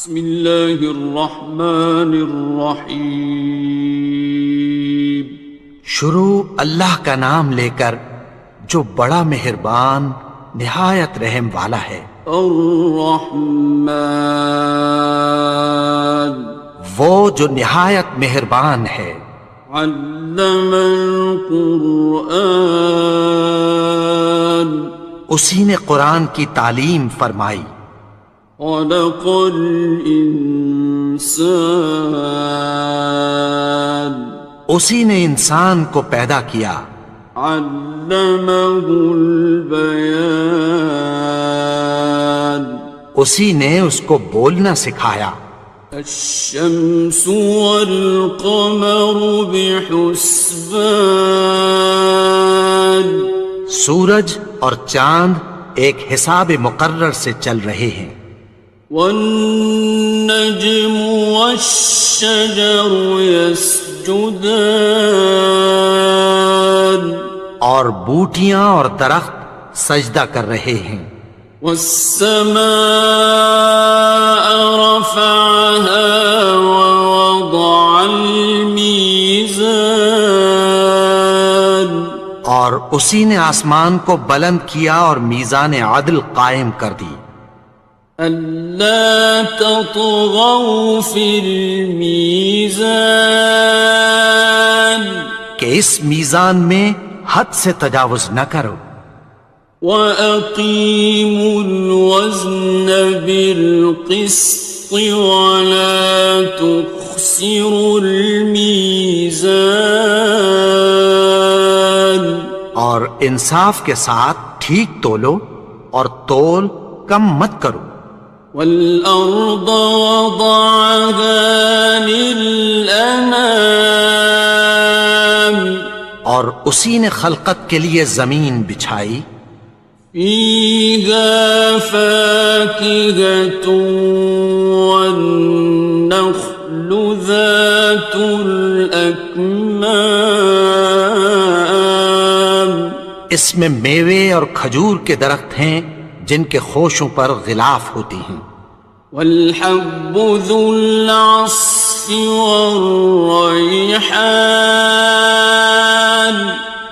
بسم اللہ الرحمن الرحیم۔ شروع اللہ کا نام لے کر جو بڑا مہربان نہایت رحم والا ہے۔ الرحمن، وہ جو نہایت مہربان ہے۔ علم القرآن، اسی نے قرآن کی تعلیم فرمائی۔ خلق الانسان، اسی نے انسان کو پیدا کیا۔ علمہ البیان، اسی نے اس کو بولنا سکھایا۔ الشمس والقمر بحسبان، سورج اور چاند ایک حساب مقرر سے چل رہے ہیں۔ والنجم والشجر يسجدان، اور بوٹیاں اور درخت سجدہ کر رہے ہیں۔ والسماء رفعها ووضع الميزان، اور اسی نے آسمان کو بلند کیا اور میزان عدل قائم کر دی۔ ألا تطغوا في الميزان، کہ اس میزان میں حد سے تجاوز نہ کرو۔ وأقيموا الوزن بالقسط ولا تخسروا الميزان، اور انصاف کے ساتھ ٹھیک تولو اور تول کم مت کرو۔ والأرض وضعها للأنام، اور اسی نے خلقت کے لیے زمین بچھائی۔ فيها فاكهة والنخل ذات الأكمام، اس میں میوے اور کھجور کے درخت ہیں جن کے خوشوں پر غلاف ہوتی ہیں۔ والحب ذو العصف والریحان،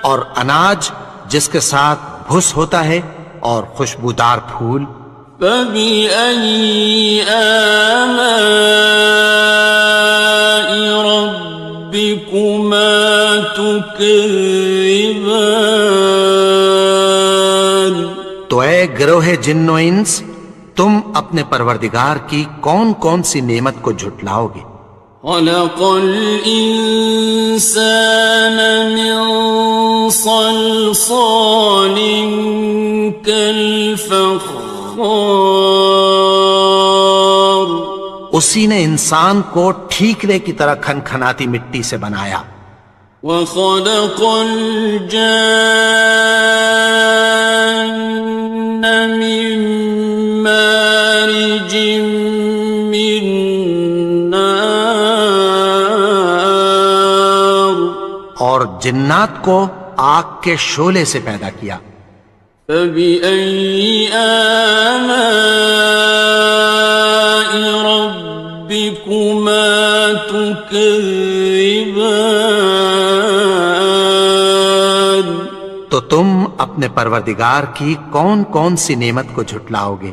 اور اناج جس کے ساتھ بھس ہوتا ہے اور خوشبودار پھول۔ فبأي آلاء ربكما تكذبان، تو اے گروہ جن و انس، تم اپنے پروردگار کی کون کون سی نعمت کو جھٹلاؤ گے؟ خلق الإنسان من صلصال كالفخار، اسی نے انسان کو ٹھیکرے کی طرح کھنکھناتی مٹی سے بنایا۔ وخلق الجان من مارج من نار، اور جنات کو آگ کے شعلے سے پیدا کیا۔ فبأي آلاء ربكما تكذبان، تو تم اپنے پروردگار کی کون کون سی نعمت کو جھٹلاؤ گے؟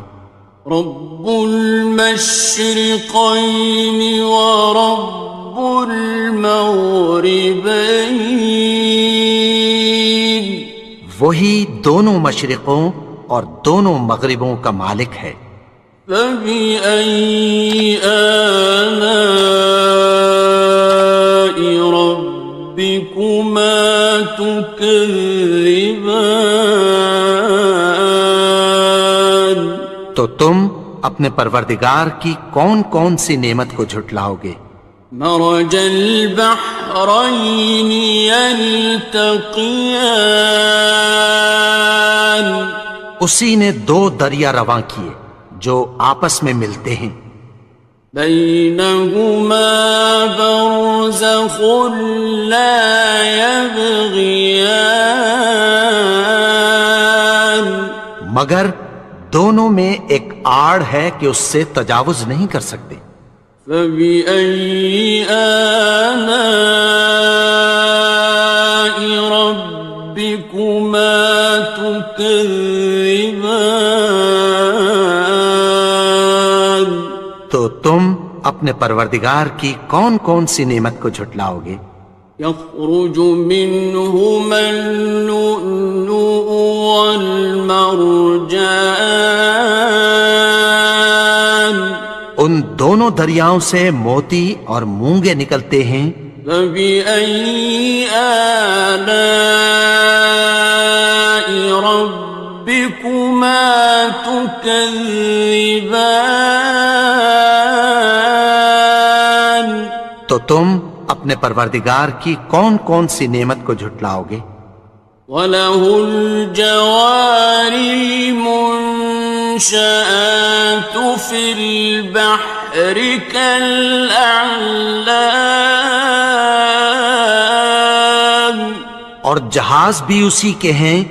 رب المشرقين ورب المغربين، وہی دونوں مشرقوں اور دونوں مغربوں کا مالک ہے۔ فبأي آلاء ربكما تكذبان، تو تم اپنے پروردگار کی کون کون سی نعمت کو جھٹلاؤ گے؟ مرج البحرين يلتقيان، اسی نے دو دریا رواں کیے جو آپس میں ملتے ہیں۔ بينهما برزخ لا يبغيان، مگر دونوں میں ایک آڑ ہے کہ اس سے تجاوز نہیں کر سکتے۔ فبأي آلاء ربكما تكذبان؟ تو تم اپنے پروردگار کی کون کون سی نعمت کو جھٹلاؤ گے؟ يخرج منهما اللؤلؤ والمرجان، ان دونوں دریاؤں سے موتی اور مونگے نکلتے ہیں۔ فبأي آلاء ربكما تكذبان؟ تو تم اپنے پروردگار کی کون کون سی نعمت کو جھٹلاؤ گے؟ وَلَهُ الْجَوَارِ الْمُنشَآتُ فِي الْبَحْرِ كَالْأَعْلَامِ، اور جہاز بھی اسی کے ہیں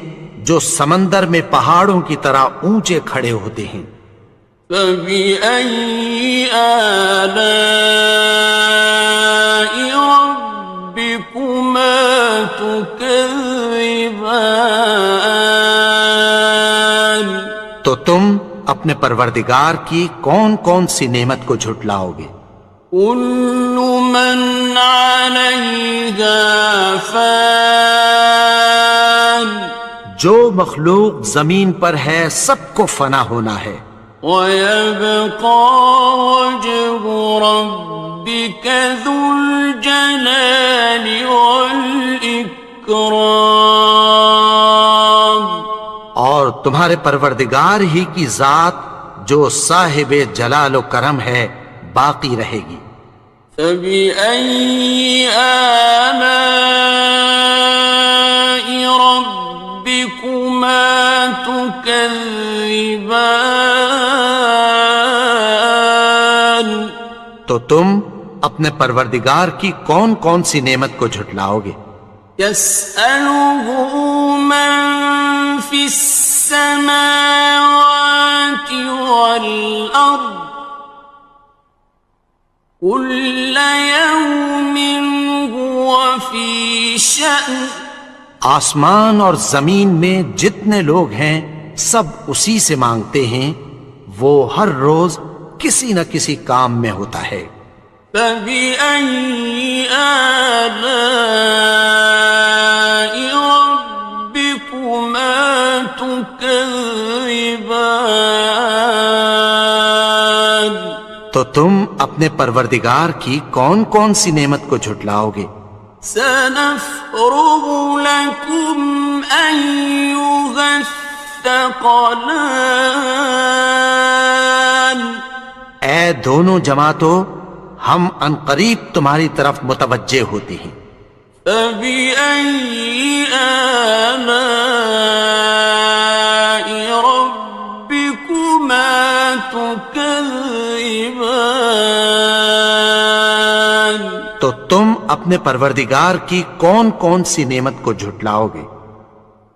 جو سمندر میں پہاڑوں کی طرح اونچے کھڑے ہوتے ہیں۔ فَبِأَيِّ آلَاءِ رَبِّكُمَا تُكَذِّبَانِ؟ تو تم اپنے پروردگار کی کون کون سی نعمت کو جھٹلاؤ گے؟ كُلُّ مَنْ عَلَيْهَا فَانٍ، جو مخلوق زمین پر ہے سب کو فنا ہونا ہے۔ وَيَبْقَى وَجْهُ رَبِّكَ ذُو الْجَلَالِ وَالْإِكْرَامِ، اور تمہارے پروردگار ہی کی ذات جو صاحب جلال و کرم ہے باقی رہے گی۔ فَبِأَيِّ آلَاءِ رَبِّكُمَا تُكَذِّبَانِ؟ تو تم اپنے پروردگار کی کون کون سی نعمت کو جھٹلاؤ گے؟ يَسْأَلُهُ مَن فِي السَّمَاوَاتِ وَالْأَرْضِ كُلَّ يَوْمٍ هُوَ فِي شَأْنٍ، آسمان اور زمین میں جتنے لوگ ہیں سب اسی سے مانگتے ہیں، وہ ہر روز کسی نہ کسی کام میں ہوتا ہے۔ فَبِأَيِّ آلَاءِ رَبِّكُمَا تُكَذِّبَانِ؟ تو تم اپنے پروردگار کی کون کون سی نعمت کو جھٹلاؤ گے؟ سَنَفْرُغُ لَكُمْ أَيُّهَ الثَّقَلَانِ، اے دونوں جماعتوں، ہم عنقریب تمہاری طرف متوجہ ہوتے ہیں۔ فَبِأَيِّ آلَاءِ رَبِّكُمَا تُكَذِّبَانِ؟ تو تم اپنے پروردگار کی کون کون سی نعمت کو جھٹلاؤ گے؟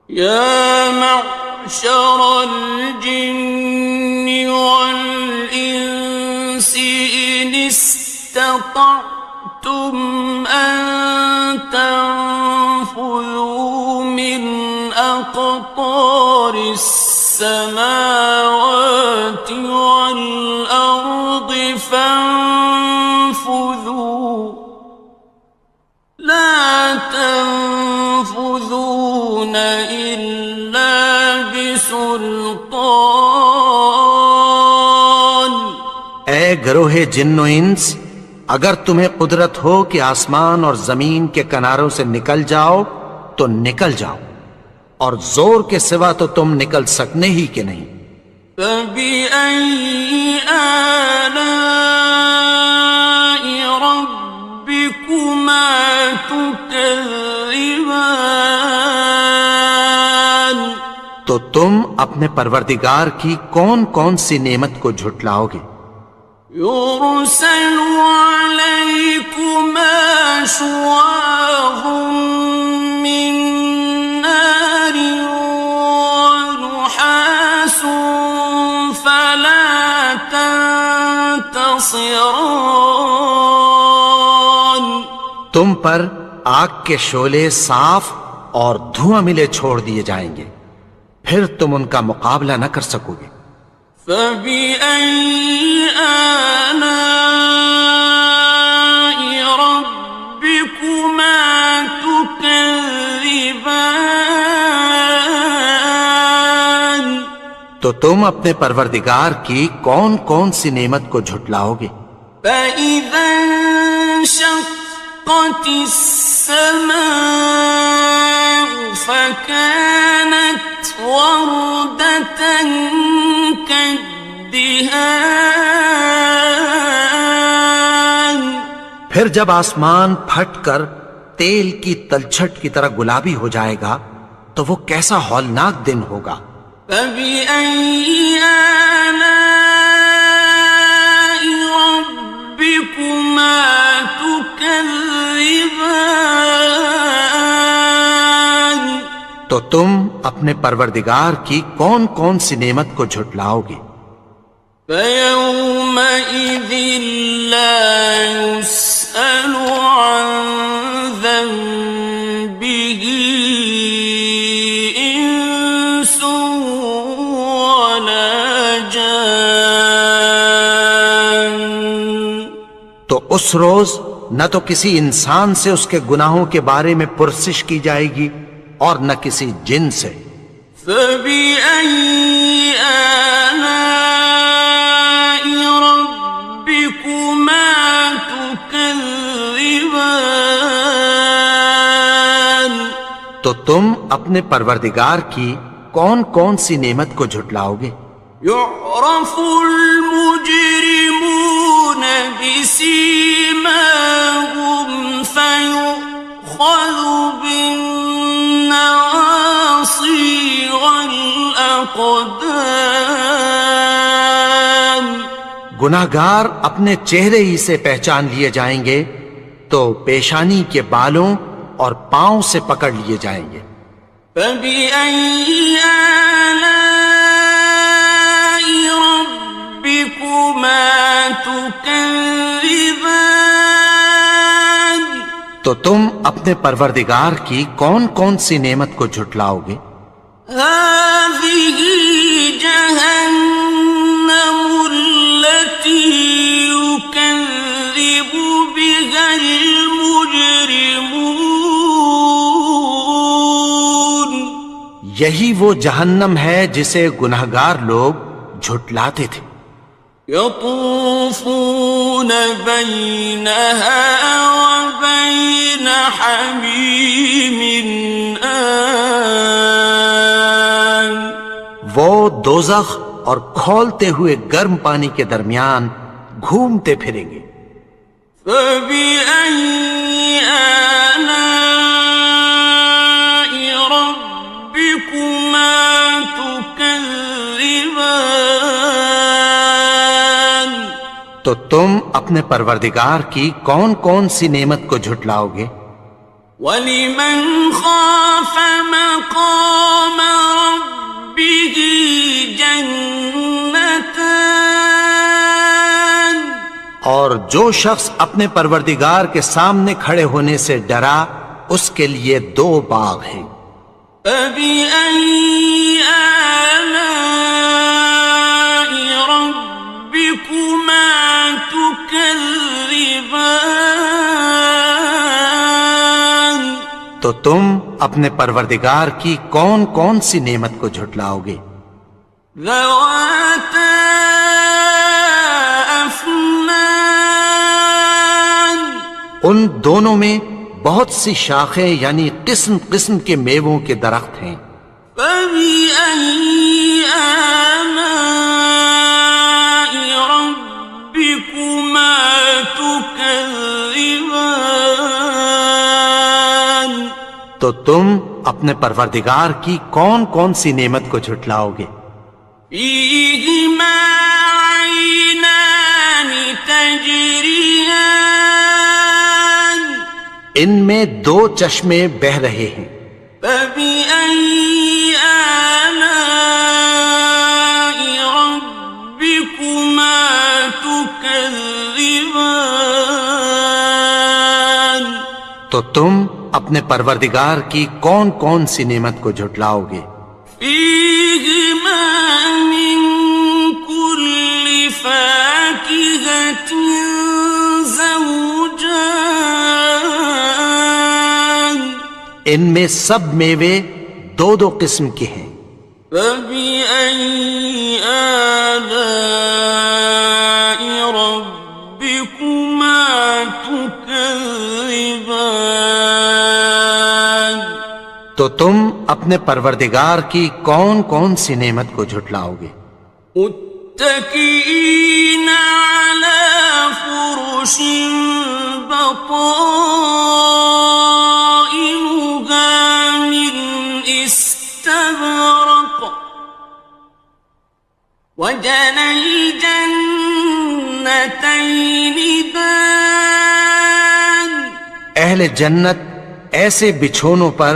يَا مَعْشَرَ الْجِنِّ وَالْإِنسِ إِنِ اسْتَطَعْتُمْ أَن تَنفُذُوا مِنْ أَقْطَارِ السَّمَاوَاتِ وَالْأَرْضِ فَانفُذُوا لَا تَنفُذُونَ إِلَّا بِسُلْطَانٍ۔ اے گروہ جن و انس، اگر تمہیں قدرت ہو کہ آسمان اور زمین کے کناروں سے نکل جاؤ تو نکل جاؤ، اور زور کے سوا تو تم نکل سکنے ہی کہ نہیں۔ فَبِأَيِّ آلَاءِ رَبِّكُمَا تُكَذِّبَانِ؟ تو تم اپنے پروردگار کی کون کون سی نعمت کو جھٹلاؤ گے؟ يُرْسَلُ عَلَيْكُمَا شُوَاظٌ مِّن نَّارٍ وَنُحَاسٌ فَلَا خِصِرَانٍ تم پر آگ کے شعلے صاف اور دھواں ملے چھوڑ دیے جائیں گے، پھر تم ان کا مقابلہ نہ کر سکو گے۔ فَبِأَيِّ آلَاءِ رَبِّكُمَا تُكَذِّبَانِ تو تم اپنے پروردگار کی کون کون سی نعمت کو جھٹلاؤ گے؟ فَإِذَا انشَقَّتِ السَّمَاءُ فَكَانَتْ وَرْدَةً كَالدِّهَانِ پھر جب آسمان پھٹ کر تیل کی تلچھٹ کی طرح گلابی ہو جائے گا تو وہ کیسا ہولناک دن ہوگا۔ فَبِأَيِّ آلَاءِ رَبِّكُمَا تُكَذِّبَانِ تو تم اپنے پروردگار کی کون کون سی نعمت کو جھٹلاؤ گے؟ فَيَوْمَئِذٍ لَا يُسْأَلُ عَنْ ذَنبِهِ إِنسٌ وَلَا جَانٌ تو اس روز نہ تو کسی انسان سے اس کے گناہوں کے بارے میں پرسش کی جائے گی اور نہ کسی جن سے۔ فَبِأَيِّ آلَاءِ رَبِّكُمَا تُكَذِّبَانِ تو تم اپنے پروردگار کی کون کون سی نعمت کو جھٹلاؤ گے؟ يُعْرَفُ الْمُجْرِمُونَ بِسِيمَاهُمْ فَيُؤْخَذُ بِالنَّوَاصِي وَالْأَقْدَامِ گناہگار اپنے چہرے ہی سے پہچان لیے جائیں گے تو پیشانی کے بالوں اور پاؤں سے پکڑ لیے جائیں گے۔ فَبِأَيِّ آلَاءِ رَبِّكُمَا تُكَذِّبَانِ تو تم اپنے پروردگار کی کون کون سی نعمت کو جھٹلاؤ گے؟ هَٰذِهِ جَهَنَّمُ الَّتِي يُكَذِّبُ بِهَا الْمُجْرِمُونَ یہی وہ جہنم ہے جسے گناہگار لوگ جھٹلاتے تھے۔ يَطُوفُونَ بَيْنَهَا وَبَيْنَ حَمِيمٍ آنٍ وہ دوزخ اور کھولتے ہوئے گرم پانی کے درمیان گھومتے پھریں گے۔ فَبِأَيِّ آلَاءِ رَبِّكُمَا تُكَذِّبَانِ تو تم اپنے پروردگار کی کون کون سی نعمت کو جھٹلاؤ گے؟ وَلِمَنْ خَافَ مَقَامَ رَبِّهِ جَنَّتَانِ اور جو شخص اپنے پروردگار کے سامنے کھڑے ہونے سے ڈرا اس کے لیے 2 باغ ہیں۔ فَبِأَيِّ آلَاءِ رَبِّكُمَا تُكَذِّبَانِ تو تم اپنے پروردگار کی کون کون سی نعمت کو جھٹلاؤ گے؟ ذَوَاتَا أَفْنَانٍ ان دونوں میں بہت سی شاخیں یعنی قسم قسم کے میووں کے درخت ہیں۔ فَبِأَيِّ آلَاءِ رَبِّكُمَا تُكَذِّبَانِ تو تم اپنے پروردگار کی کون کون سی نعمت کو جھٹلاؤ گے؟ فِيهِمَا عَيْنَانِ تَجْرِيَانِ ان میں 2 چشمے بہہ رہے ہیں۔ فَبِأَيِّ آلَاءِ رَبِّكُمَا تُكَذِّبَانِ تكذبان تو تم اپنے پروردگار کی کون کون سی نعمت کو جھٹلاؤ گے؟ فيهما من كل فاكهة زوجان ان میں سب میوے دو دو قسم کے ہیں۔ فبأي آلاء ربكما تكذبان تو تم اپنے پروردگار کی کون کون سی نعمت کو جھٹلاؤ گے؟ متكئين على فرش بطائنها من استبرق وجنى الجنتين دان اہل جنت ایسے بچھونوں پر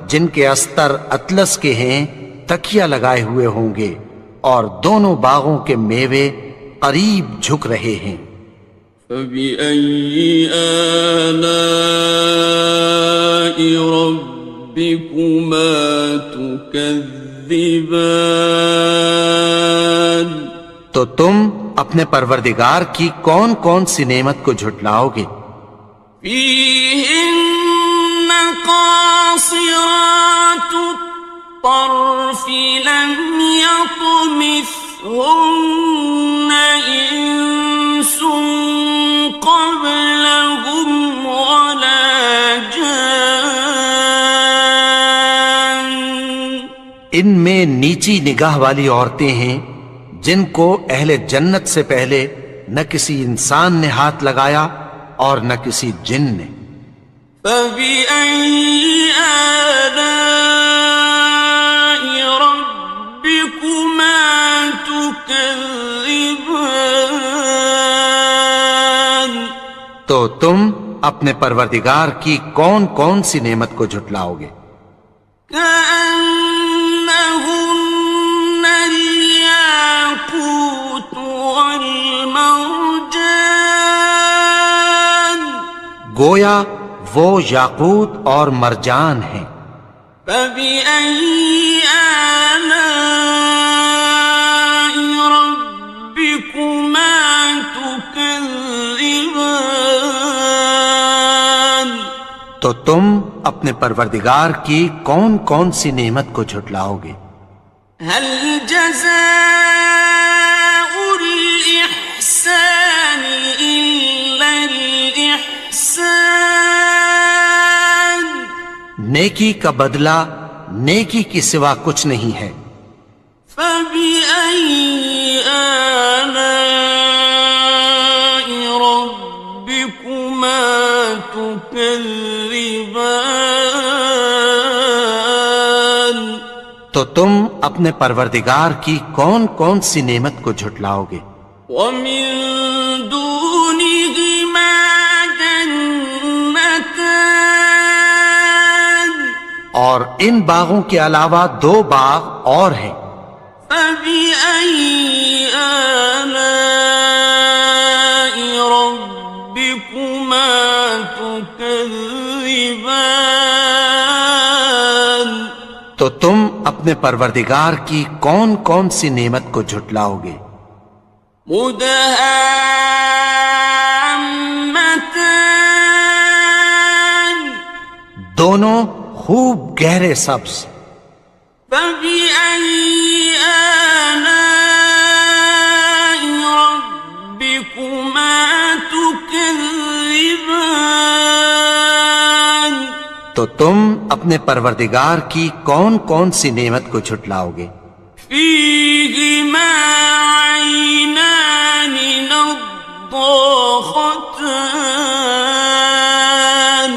جن کے استر اطلس کے ہیں تکیہ لگائے ہوئے ہوں گے، اور دونوں باغوں کے میوے قریب جھک رہے ہیں۔ فبأي آلاء ربكما تكذبان تو تم اپنے پروردگار کی کون کون سی نعمت کو جھٹلاؤ گے؟ فيهن قاصرات الطرف لم يطمثهن إنس قبلهم ولا جان ان میں نیچی نگاہ والی عورتیں ہیں جن کو اہل جنت سے پہلے نہ کسی انسان نے ہاتھ لگایا اور نہ کسی جن نے۔ فبأي آلاء ربكما تكذبان تو تم اپنے پروردگار کی کون کون سی نعمت کو جھٹلاؤ گے؟ كأنهن الياقوت والمرجان گویا وہ یاقوت اور مرجان ہیں۔ فبأي آلاء ربكما تكذبان تو تم اپنے پروردگار کی کون کون سی نعمت کو جھٹلاؤ گے؟ هل جزاء الإحسان إلا الإحسان نیکی کا بدلہ نیکی کی سوا کچھ نہیں ہے۔ فبأي آلاء ربكما تكذبان تو تم اپنے پروردگار کی کون کون سی نعمت کو جھٹلاؤ گے؟ ومن دونهما جنتان اور ان باغوں کے علاوہ دو باغ اور ہیں۔ فبأي آلاء ربكما تكذبان تو تم اپنے پروردگار کی کون کون سی نعمت کو جھٹلاؤ گے؟ مدهامتان دونوں خوب گہرے سبز۔ فبأي آلاء ربكما تكذبان تو تم اپنے پروردگار کی کون کون سی نعمت کو جھٹلاؤ گے؟ فيهما عينان نضاختان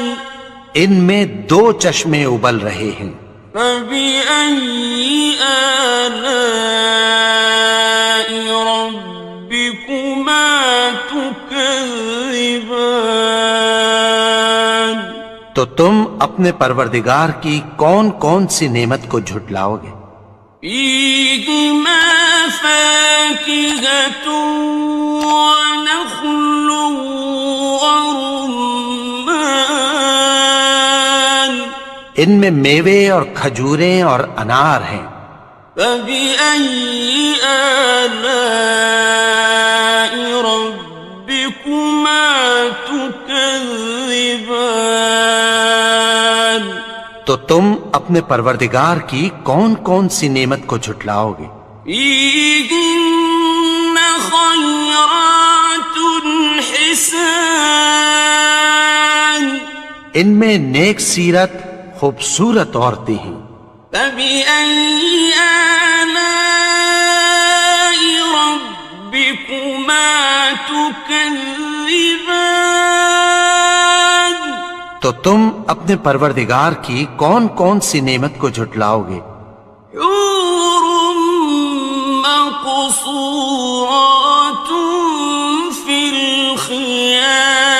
ان میں دو چشمے ابل رہے ہیں۔ فبأي آلاء ربكما تكذبان تو تم اپنے پروردگار کی کون کون سی نعمت کو جھٹلاؤ گے؟ فيهما فاكهة ونخل ورمان ان میں میوے اور کھجوریں اور انار ہیں. فبأي آلاء ربكما تكذبان تو تم اپنے پروردگار کی کون کون سی نعمت کو جھٹلاؤ گے؟ فيهن خيرات حسان ان میں نیک سیرت خوبصورت عورتیں ہیں. فبأي آلاء ربكما تكذبان تو تم اپنے پروردگار کی کون کون سی نعمت کو جھٹلاؤ گے؟ حور مقصورات في الخيام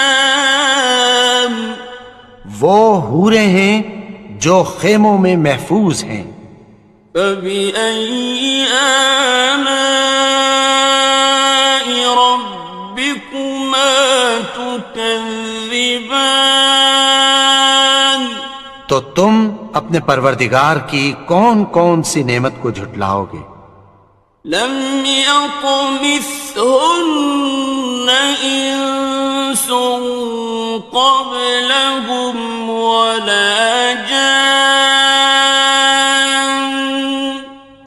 وہ حوریں ہیں جو خیموں میں محفوظ ہیں. فبأي آلاء ربكما تكذبان تو تم اپنے پروردگار کی کون کون سی نعمت کو جھٹلاؤ گے؟ لم يطمثهن إنس قبلهم ولا جان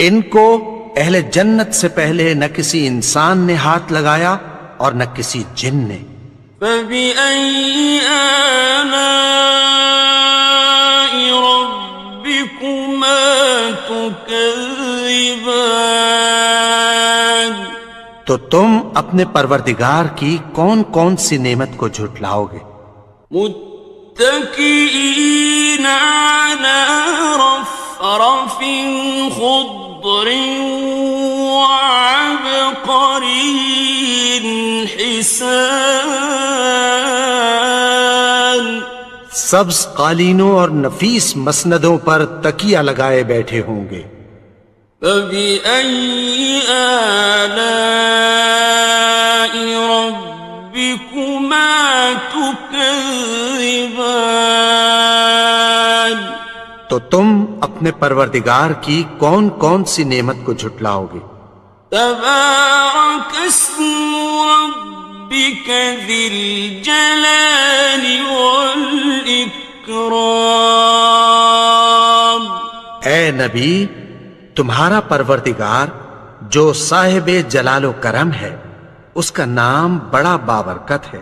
ان کو اہل جنت سے پہلے نہ کسی انسان نے ہاتھ لگایا اور نہ کسی جن نے. فبأي آلاء ربكما تكذبان تو تم اپنے پروردگار کی کون کون سی نعمت کو جھٹلاؤ گے؟ متكئين على رفرف خضر وعبقري حسان سبز قالینوں اور نفیس مسندوں پر تکیہ لگائے بیٹھے ہوں گے. فبأي آلاء ربكما تكذبان تو تم اپنے پروردگار کی کون کون سی نعمت کو جھٹلاؤ گے؟ تبارك اسم ربك ذي الجلال والإكرام اے نبی، تمہارا پروردگار جو صاحب جلال و کرم ہے، اس کا نام بڑا بابرکت ہے.